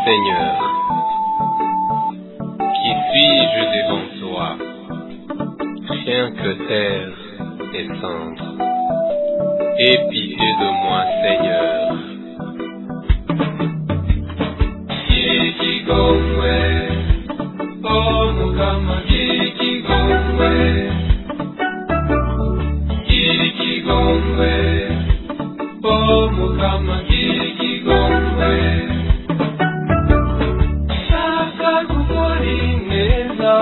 Seigneur, qui suis-je devant toi, rien que terre et cendre. Aie pitié de moi, Seigneur. Ikigo, ngwe, Ôh Muka, ikigo, ngwe, ikigo, ngwe, Ôh Muka, ikigo, ngwe. Shaka gukora ineza,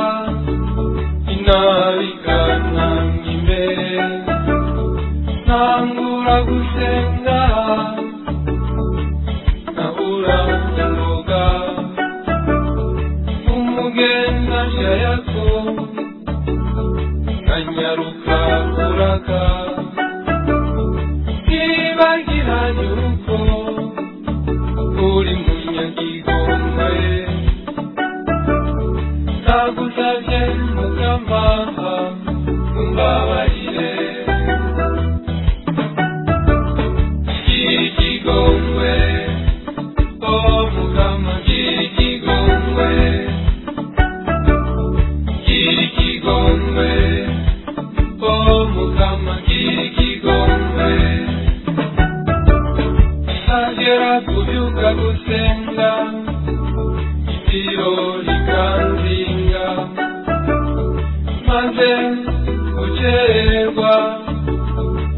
inabikana imbere, ntangura gusenga, nkabura imboga, umugenda shayako, nkanyaruka kuraka, ntibagiranye uko uri munyagigongwe, ndagusavye mukama, umbabarire. Ikigongwe, Ôh Mukama, ikigongwe, ikigongwe, Ôh Mukama, ikigongwe. Agera kubyuka gusenga, itiro rikanzinga, maze gucererwa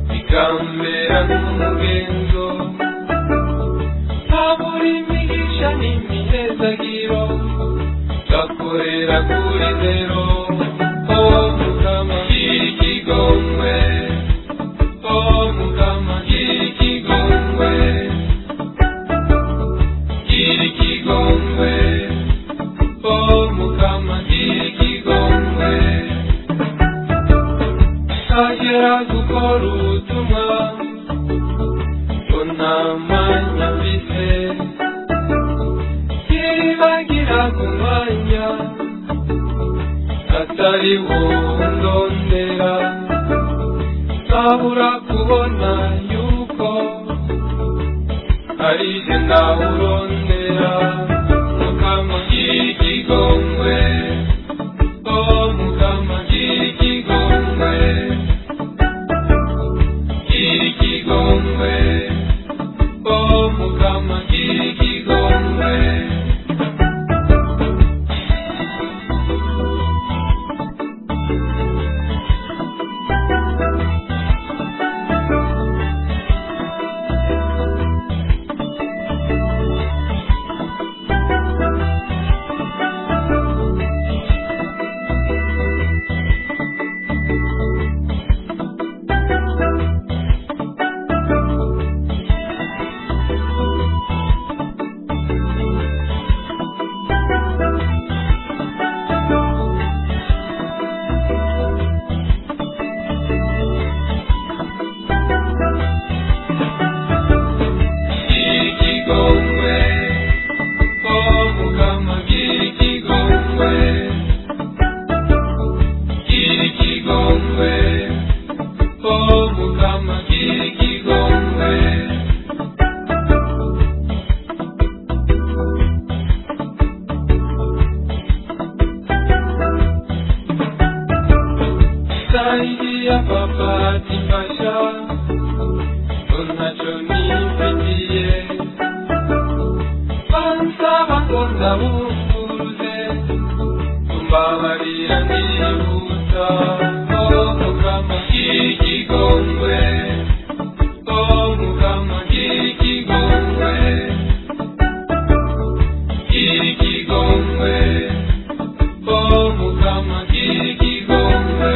bikambera nk'umugenzo, habura imigisha n'imihezagiro, gakorera kuri zero. Ôh Mukama, ikigongwe, Ôh Mukama, ikigongwe, ikigongwe, Ôh Mukama, ikigongwe. Agera gukora ubutumwa, ngo nta mwanya mfite, ntiribagira ku mwanya atari wo ndondera, nkabura kubona yuko ari je ndawurondera. Mukama, ikigongwe, Ôh Mukama, ikigongwe, ikigongwe, Ôh Mukama, ikigongwe. Saidia papa tifasha, unacho nipitie, pansaba konda bufuruze, umbabarira nibuta. Ôh Mukama, ikigongwe, Ôh Mukama, ikigongwe, ikigongwe, Ôh Mukama, ikigongwe.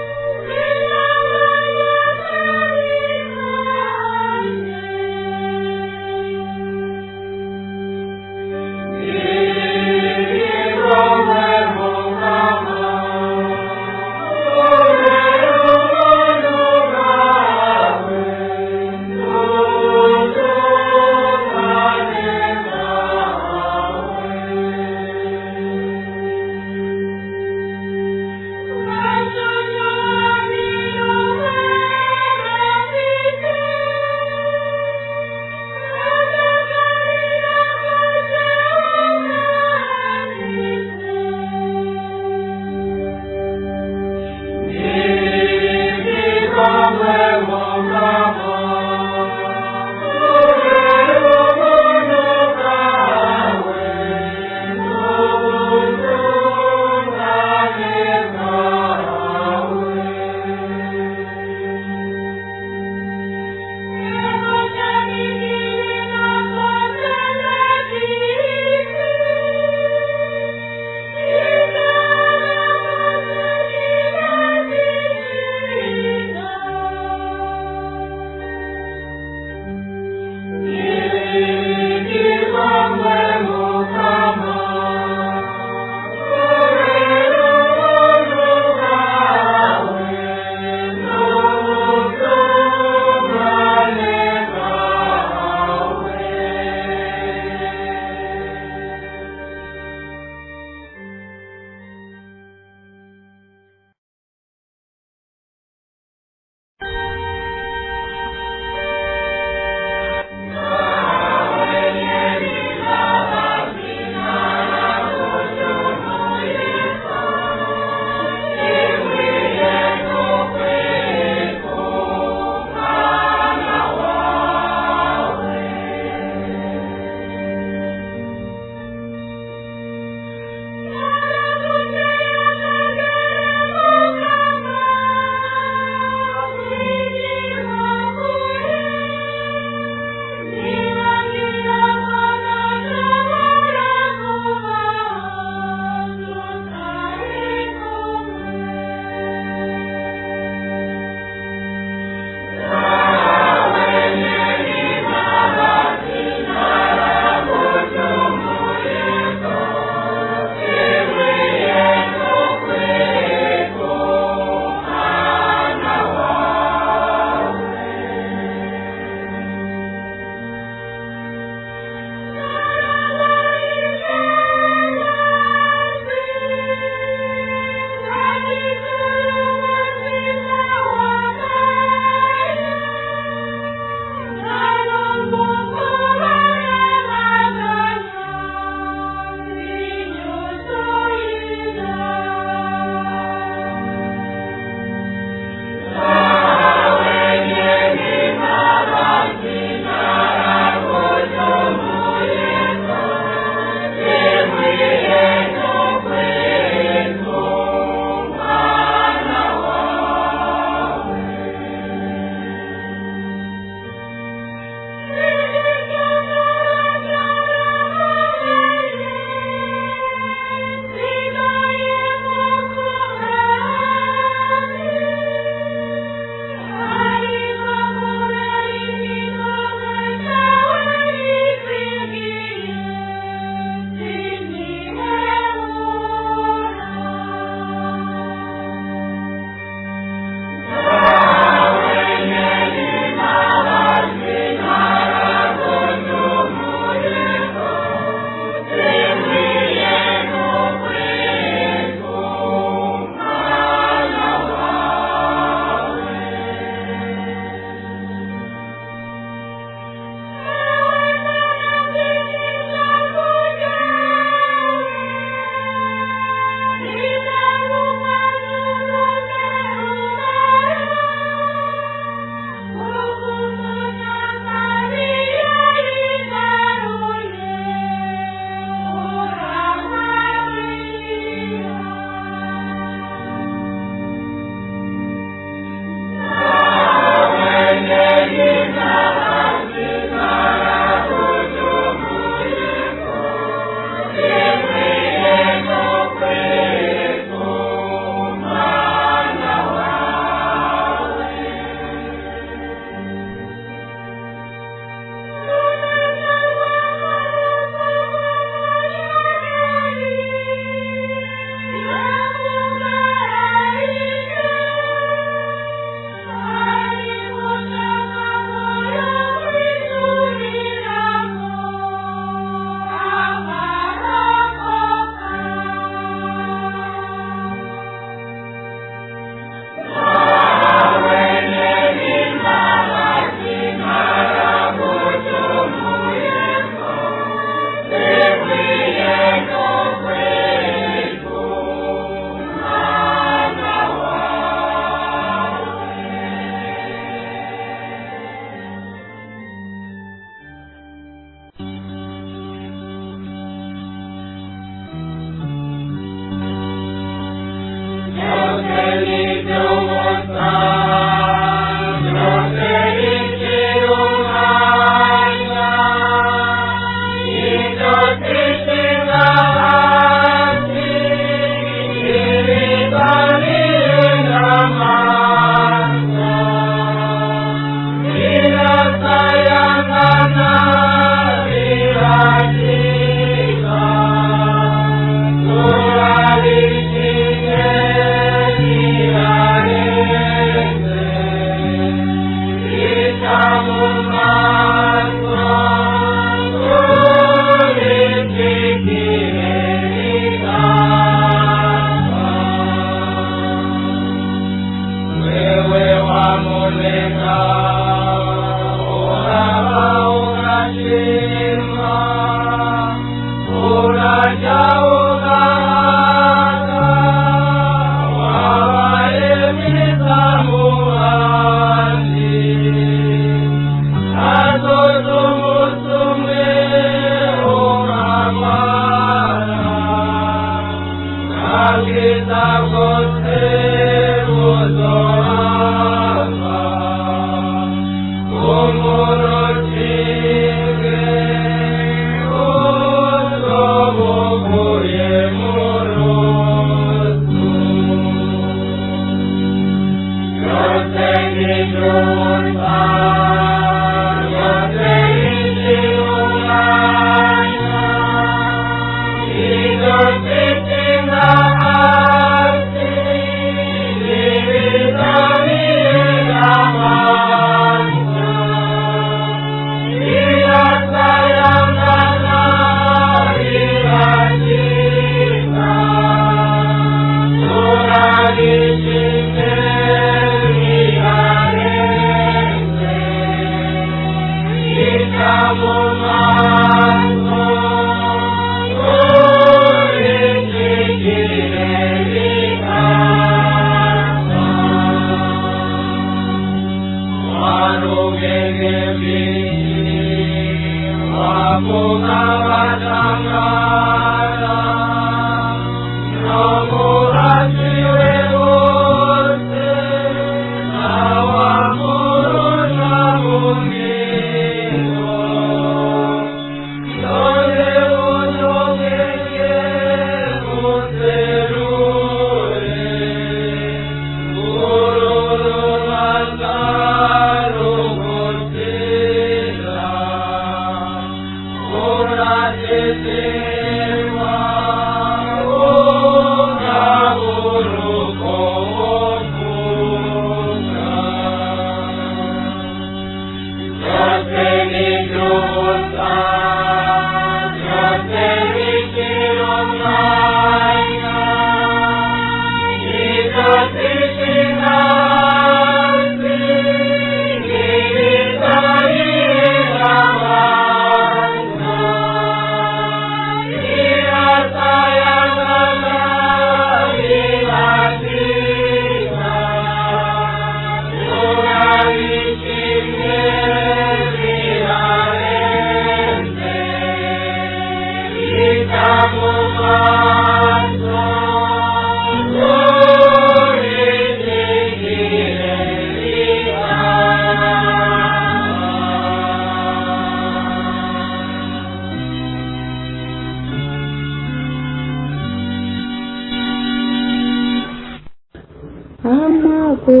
Amago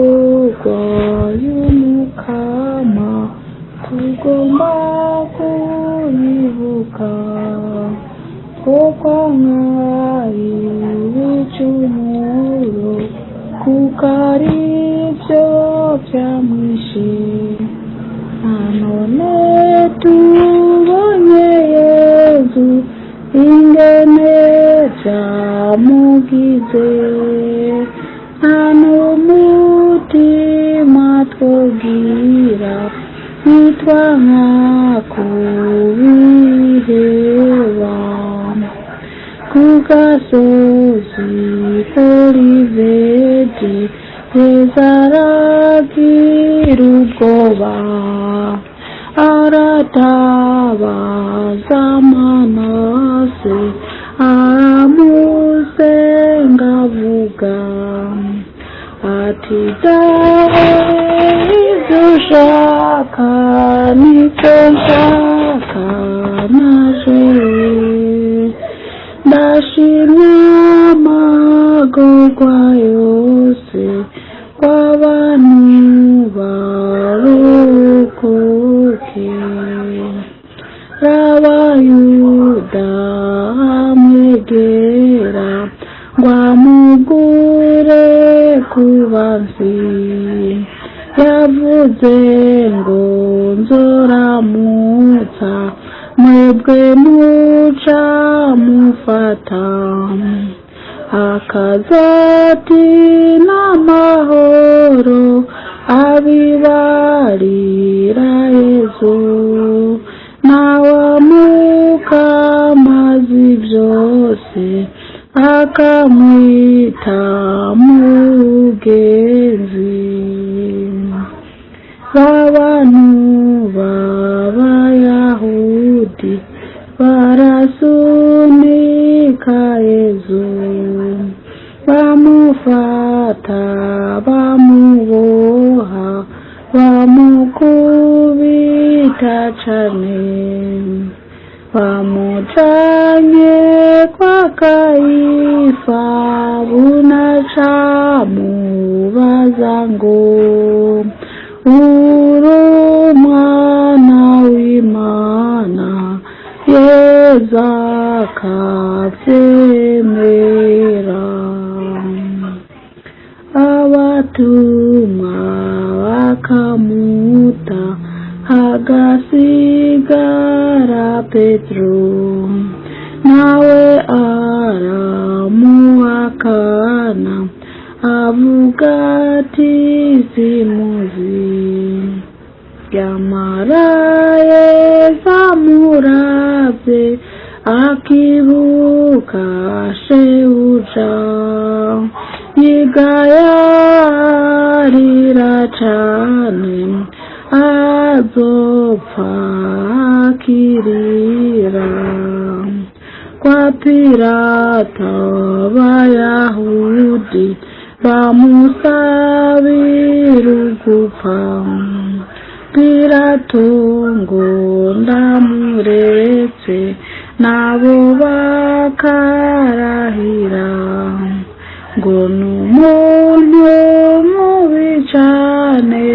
y'umukama tugomba kuyibuka kuko nk'ari ibicumuro kuko ari byo byamwishe none tubonye Yezu ingene byamugize n'umutima twogira nitwa nk'akubiheba ku gasozi Oliveti Yezaragira ubwoba aratabaza Manase aramusenga avuga ati dawe ibyo ushaka nicyo nshaka naje ndashimye amagorwa yose w'abantu barokoke Rabayuda amwegera ngo amugure kubansi yavuze ngo nzoramutsa mwebwe muca mufata akazati n'amahoro abibarira Yezu nawamuka amazi byose akamwita mugenzi abantu b'Abayahudi barasunika Yezu batacane bamujanye kwa Kayifa bunacamubaza ngo uri umwana w'Imana Yezu akavyemera abatumwa bakamuta hagasigara Petero nawe aramuhakana avuga ati simuzi yamara Yezu amuravye akibuka shebuja yigayarira cane azopfa akirira kwa Pilato Abayahudi bamusabira ugupfa Pilato ngo ndamuretse nabo bakarahira ngo n'umuntu mubi cane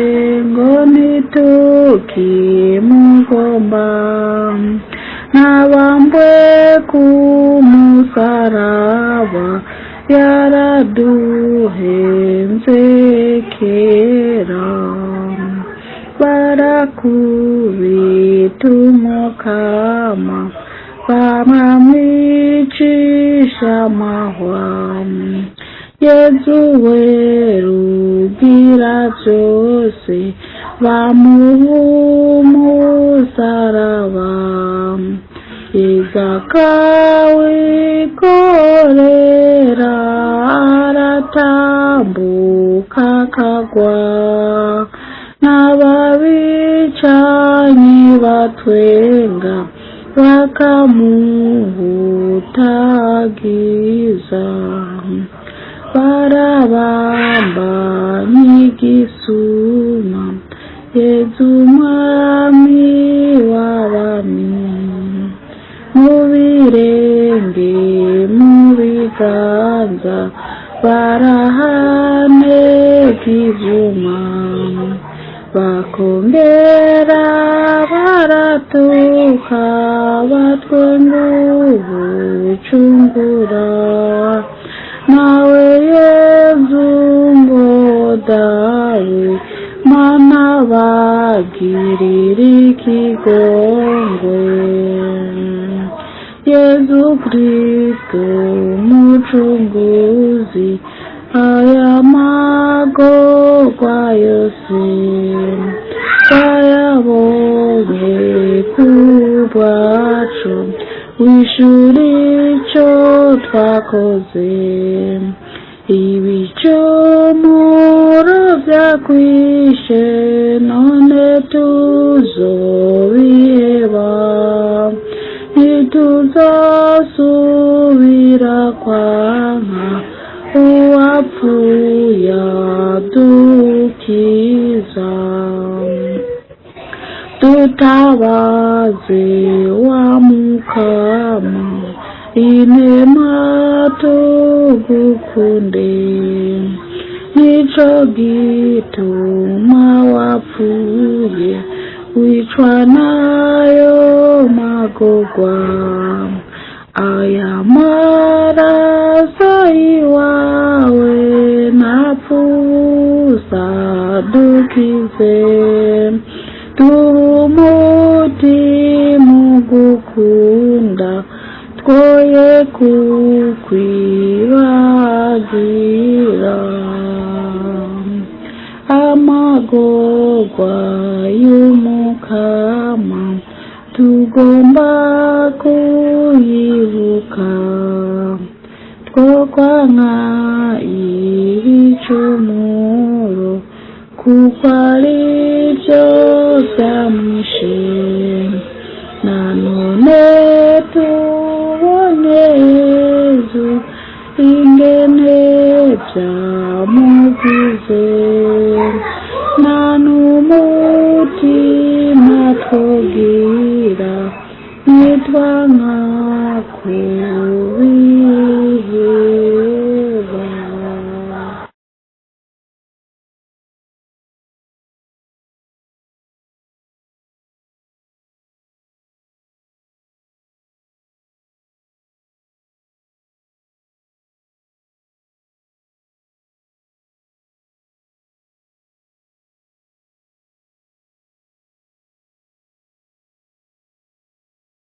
ngo ntitukimugomba nabambwe ku musaraba yaraduhenze kera barakubita umukama bamwicisha amahwa Yezu we rugira byose bamuha umusaraba iz'akawikorera aratambuka akagwa n'ababicanyi batwenga bakamuhutagiza barabamba nk'igisuma Yezu umwami w'abami mu birenge mu biganza barahaneka ivyuma bakongera baratuka batwenga ubucungura nawe Yezu ngo dawe mana bagirira ikigongwe Yezu Kristo mucunguzi aya magorwa yose twayabonye ku bwacu wishura ico twakoze ibicumuro vyakwishe none tuzobiheba ntituzosubira kwanka uwapfuye adukiza tutabaze wa Mukama inema tugukunde nico gituma wapfuye wicwa nayo magorwa aya maraso iwawe napfusa dukize turumuti mugukunda twoye kukwibagira amagorwa y'Umukama tugomba kuyibuka twokwanka ibicumuro kuko arivyo vyamwishe nanone tubone Yezu ingene vya